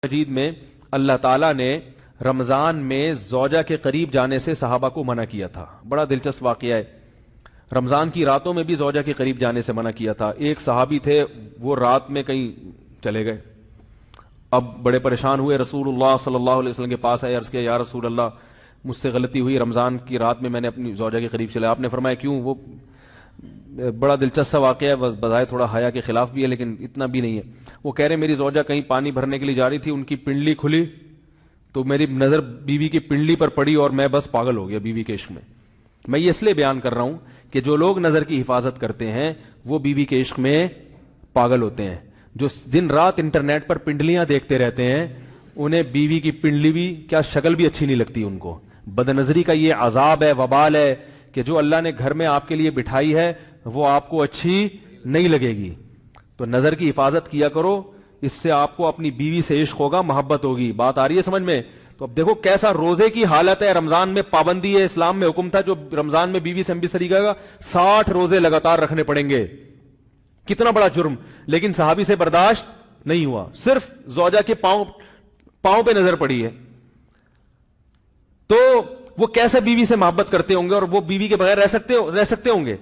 مجید میں اللہ تعالیٰ نے رمضان میں زوجہ کے قریب جانے سے صحابہ کو منع کیا تھا. بڑا دلچسپ واقعہ ہے. رمضان کی راتوں میں بھی زوجہ کے قریب جانے سے منع کیا تھا. ایک صحابی تھے, وہ رات میں کہیں چلے گئے, اب بڑے پریشان ہوئے, رسول اللہ صلی اللہ علیہ وسلم کے پاس آئے, عرض کیا یا رسول اللہ مجھ سے غلطی ہوئی, رمضان کی رات میں نے اپنی زوجہ کے قریب چلا. آپ نے فرمایا کیوں؟ وہ بڑا دلچسپ واقعہ ہے, بظاہر تھوڑا حیا کے خلاف بھی ہے لیکن اتنا بھی نہیں ہے. وہ کہہ رہے میری زوجہ کہیں پانی بھرنے کے لیے جا رہی تھی, ان کی پنڈلی کھلی تو میری نظر بیوی کی پنڈلی پر پڑی اور میں بس پاگل ہو گیا بیوی کے عشق میں. میں یہ اس لیے بیان کر رہا ہوں کہ جو لوگ نظر کی حفاظت کرتے ہیں وہ بیوی کے عشق میں پاگل ہوتے ہیں. جو دن رات انٹرنیٹ پر پنڈلیاں دیکھتے رہتے ہیں انہیں بیوی کی پنڈلی بھی کیا شکل بھی اچھی نہیں لگتی ان کو. بد نظری کا یہ عذاب ہے, وبال ہے کہ جو اللہ نے گھر میں آپ کے لیے بٹھائی ہے وہ آپ کو اچھی نہیں لگے گی. تو نظر کی حفاظت کیا کرو, اس سے آپ کو اپنی بیوی سے عشق ہوگا, محبت ہوگی. بات آ رہی ہے سمجھ میں؟ تو اب دیکھو کیسا روزے کی حالت ہے. رمضان میں پابندی ہے, اسلام میں حکم تھا جو رمضان میں بیوی سے ہم بھی طریقہ کا 60 روزے لگاتار رکھنے پڑیں گے. کتنا بڑا جرم, لیکن صحابی سے برداشت نہیں ہوا. صرف زوجہ کے پاؤں پہ نظر پڑی ہے تو وہ کیسے بیوی سے محبت کرتے ہوں گے, اور وہ بیوی کے بغیر رہ سکتے ہوں گے.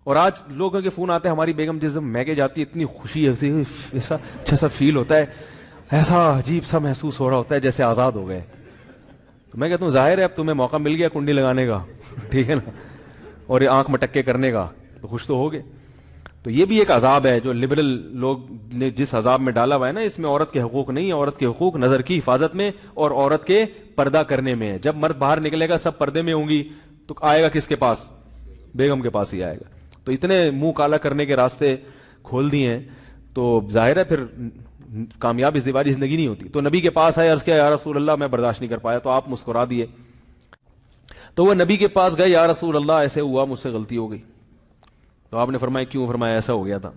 اور آج لوگوں کے فون آتے ہیں, ہماری بیگم جس دن میکے جاتی ہے اتنی خوشی ہے, ایسا اچھا سا فیل ہوتا ہے, ایسا عجیب سا محسوس ہو رہا ہوتا ہے جیسے آزاد ہو گئے. تو میں کہتا ہوں ظاہر ہے اب تمہیں موقع مل گیا کنڈی لگانے کا, ٹھیک ہے نا, اور یہ آنکھ مٹکے کرنے کا, تو خوش تو ہوگے. تو یہ بھی ایک عذاب ہے جو لبرل لوگ نے جس عذاب میں ڈالا ہوا ہے نا, اس میں عورت کے حقوق نہیں ہے. عورت کے حقوق نظر کی حفاظت میں اور عورت کے پردہ کرنے میں ہے. جب مرد باہر نکلے گا سب پردے میں ہوں گی تو آئے گا کس کے پاس؟ بیگم کے پاس ہی آئے گا. تو اتنے منہ کالا کرنے کے راستے کھول دیے ہیں تو ظاہر ہے پھر کامیاب ازدواجی زندگی نہیں ہوتی. تو نبی کے پاس آئے, عرض کیا یا رسول اللہ میں برداشت نہیں کر پایا. تو آپ مسکرا دیے. تو وہ نبی کے پاس گئے, یا رسول اللہ ایسے ہوا, مجھ سے غلطی ہو گئی. تو آپ نے فرمایا کیوں؟ فرمایا ایسا ہو گیا تھا.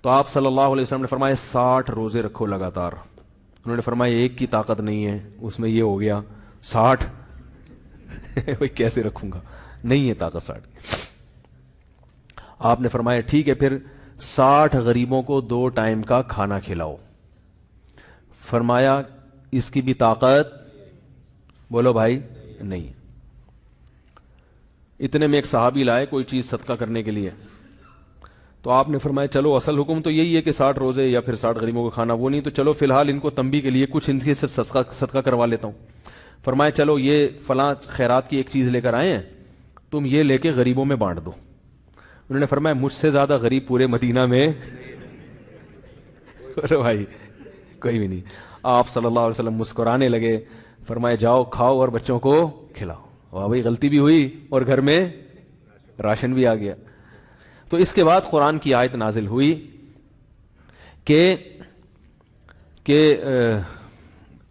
تو آپ صلی اللہ علیہ وسلم نے فرمایا 60 روزے رکھو لگاتار. انہوں نے فرمایا ایک کی طاقت نہیں ہے, اس میں یہ ہو گیا 60 بھائی کیسے رکھوں گا, نہیں ہے طاقت 60. آپ نے فرمایا ٹھیک ہے پھر 60 غریبوں کو 2 ٹائم کا کھانا کھلاؤ. فرمایا اس کی بھی طاقت, بولو بھائی, نہیں. اتنے میں ایک صحابی لائے کوئی چیز صدقہ کرنے کے لیے. تو آپ نے فرمایا چلو اصل حکم تو یہی ہے کہ 60 روزے یا پھر 60 غریبوں کو کھانا, وہ نہیں تو چلو فی الحال ان کو تنبیہ کے لیے کچھ ان سے صدقہ کروا لیتا ہوں. فرمایا چلو یہ فلاں خیرات کی ایک چیز لے کر آئے ہیں, تم یہ لے کے غریبوں میں بانٹ دو. انہوں نے فرمایا مجھ سے زیادہ غریب پورے مدینہ میں بھائی کوئی بھی نہیں. آپ صلی اللہ علیہ وسلم مسکرانے لگے, فرمایا جاؤ کھاؤ اور بچوں کو کھلاؤ. واہ بھائی غلطی بھی ہوئی اور گھر میں راشن بھی آ گیا. تو اس کے بعد قرآن کی آیت نازل ہوئی کہ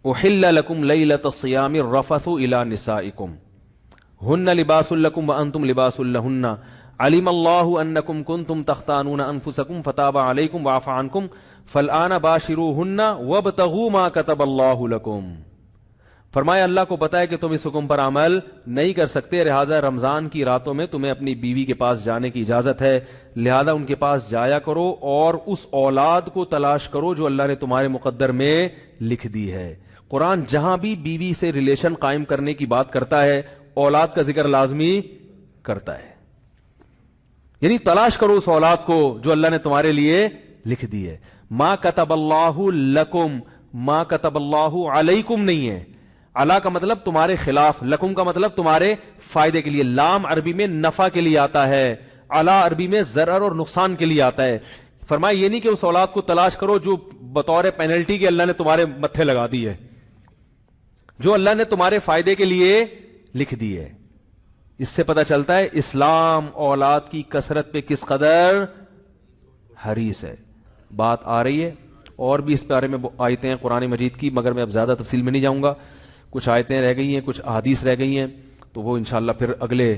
احل لکم لیلۃ الصیام الرفث الی نسائکم ہن لباس لکم وانتم لباس لہن علم اللہ انکم کنتم تختانون انفسکم فتاب علیکم وعفى عنکم فالآن باشروہن وابتغوا ما کتب اللہ لکم. فرمایا اللہ کو پتا ہے کہ تم اس حکم پر عمل نہیں کر سکتے, لہذا رمضان کی راتوں میں تمہیں اپنی بیوی کے پاس جانے کی اجازت ہے, لہذا ان کے پاس جایا کرو اور اس اولاد کو تلاش کرو جو اللہ نے تمہارے مقدر میں لکھ دی ہے. قرآن جہاں بھی بیوی سے ریلیشن قائم کرنے کی بات کرتا ہے اولاد کا ذکر لازمی کرتا ہے, یعنی تلاش کرو اس اولاد کو جو اللہ نے تمہارے لیے لکھ دی ہے. ما کتب اللہ لکم, ما کتب اللہ علیکم نہیں ہے. علا کا مطلب تمہارے خلاف, لکم کا مطلب تمہارے فائدے کے لیے. لام عربی میں نفع کے لیے آتا ہے, علا عربی میں ضرر اور نقصان کے لیے آتا ہے. فرمایا یہ نہیں کہ اس اولاد کو تلاش کرو جو بطور پینلٹی کے اللہ نے تمہارے متھے لگا دی ہے, جو اللہ نے تمہارے فائدے کے لیے لکھ دی ہے. اس سے پتہ چلتا ہے اسلام اولاد کی کثرت پہ کس قدر حریص ہے. بات آ رہی ہے اور بھی اس بارے میں آیتیں ہیں قرآن مجید کی, مگر میں اب زیادہ تفصیل میں نہیں جاؤں گا. کچھ آیتیں رہ گئی ہیں, کچھ احادیث رہ گئی ہیں, تو وہ انشاءاللہ پھر اگلے